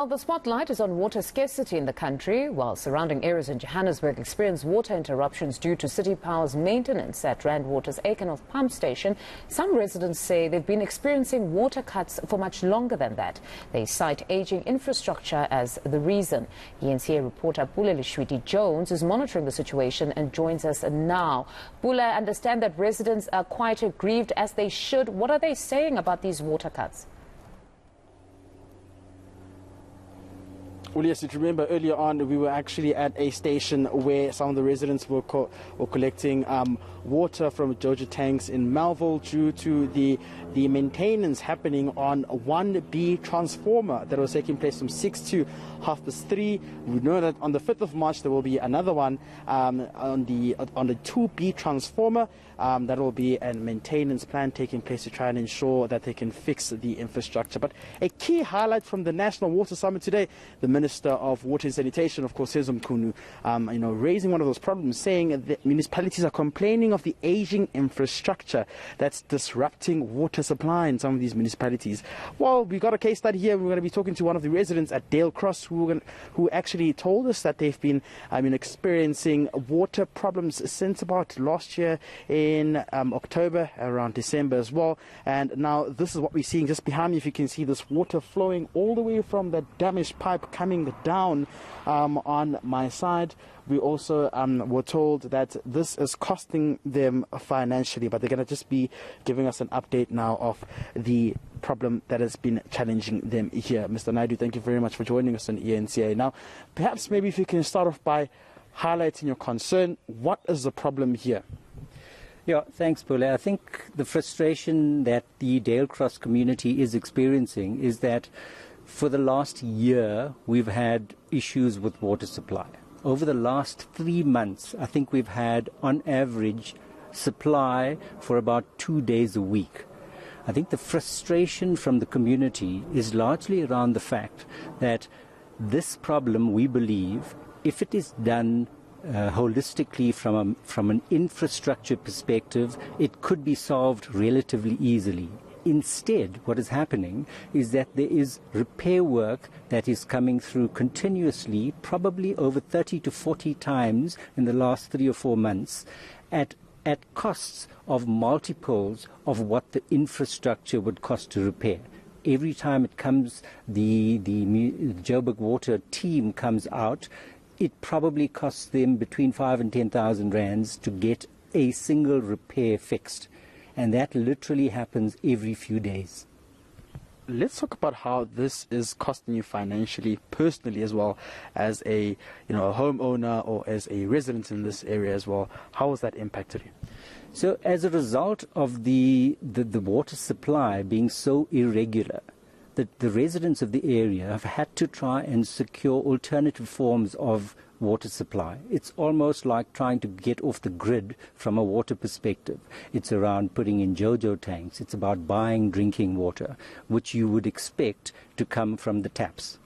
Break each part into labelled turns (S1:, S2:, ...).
S1: Well, the spotlight is on water scarcity in the country, while surrounding areas in Johannesburg experience water interruptions due to City Power's maintenance at Randwater's Eikenhof pump station. Some residents say they've been experiencing water cuts for much longer than that. They cite aging infrastructure as the reason. eNCA reporter Pule Letshwiti-Jones is monitoring the situation and joins us now. Pule, I understand that residents are quite aggrieved, as they should. What are they saying about these water cuts?
S2: Well, yes, if you remember earlier on, we were actually at a station where some of the residents were collecting water from Jojo tanks in Melville due to the maintenance happening on 1B transformer that was taking place from 6 to 3:30. We know that on the 5th of March there will be another one on the 2B transformer. That will be a maintenance plan taking place to try and ensure that they can fix the infrastructure. But a key highlight from the National Water Summit today, the Minister of Water and Sanitation, of course, Mkhunu, raising one of those problems, saying that municipalities are complaining of the aging infrastructure that's disrupting water supply in some of these municipalities. Well, we got a case study here. We're going to be talking to one of the residents at Dale Cross who actually told us that they've been experiencing water problems since about last year in October, around December as well. And now this is what we're seeing just behind me. If you can see this water flowing all the way from the damaged pipe coming down on my side. We also were told that this is costing them financially, but they're going to just be giving us an update now of the problem that has been challenging them here. Mr. Naidu, thank you very much for joining us on eNCA. Now, perhaps maybe if you can start off by highlighting your concern. What is the problem here?
S3: Yeah, thanks, Pule. I think the frustration that the Dale Cross community is experiencing is that for the last year we've had issues with water supply. Over the last 3 months, I think we've had, on average, supply for about 2 days a week. I think the frustration from the community is largely around the fact that this problem, we believe, if it is done holistically from an infrastructure perspective, it could be solved relatively easily. Instead, what is happening is that there is repair work that is coming through continuously, probably over 30 to 40 times in the last 3 or 4 months, at costs of multiples of what the infrastructure would cost to repair. Every time it comes, the Joburg Water team comes out, it probably costs them between 5,000 and 10,000 rands to get a single repair fixed. And that literally happens every few days.
S2: Let's talk about how this is costing you financially, personally, as well as a homeowner or as a resident in this area as well. How has that impacted you?
S3: So as a result of the water supply being so irregular, the residents of the area have had to try and secure alternative forms of water supply. It's almost like trying to get off the grid from a water perspective. It's around putting in Jojo tanks. It's about buying drinking water, which you would expect to come from the taps.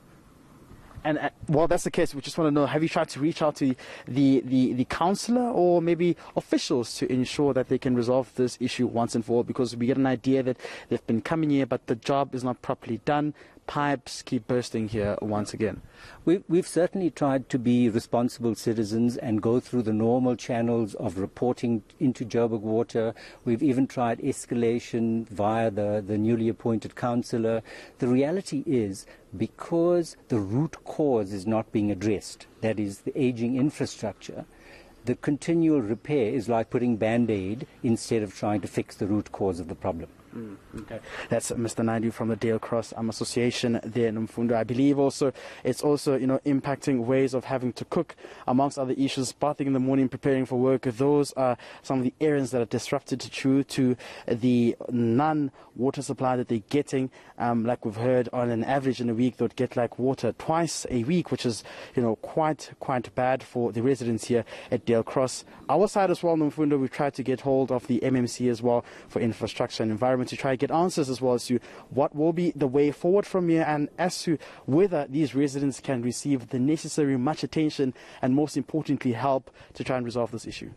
S2: And while that's the case, we just want to know, have you tried to reach out to the councillor or maybe officials to ensure that they can resolve this issue once and for all? Because we get an idea that they've been coming here, but the job is not properly done. Pipes keep bursting here once again.
S3: We've certainly tried to be responsible citizens and go through the normal channels of reporting into Joburg Water. We've even tried escalation via the newly appointed councillor. The reality is, because the root cause is not being addressed, that is the aging infrastructure, the continual repair is like putting Band-Aid instead of trying to fix the root cause of the problem.
S2: Okay. That's Mr. Naidu from the Dale Cross Association there in Mfundo. I believe also it's also impacting ways of having to cook, amongst other issues. Bathing in the morning, preparing for work. Those are some of the errands that are disrupted due to the non-water supply that they're getting. Like we've heard, on an average in a week, they'd get like water twice a week, which is quite bad for the residents here at Dale Cross. Our side as well, in Mfundo, we've tried to get hold of the MMC as well for infrastructure and environment, to try to get answers as well as to what will be the way forward from here, and as to whether these residents can receive the necessary much attention and, most importantly, help to try and resolve this issue.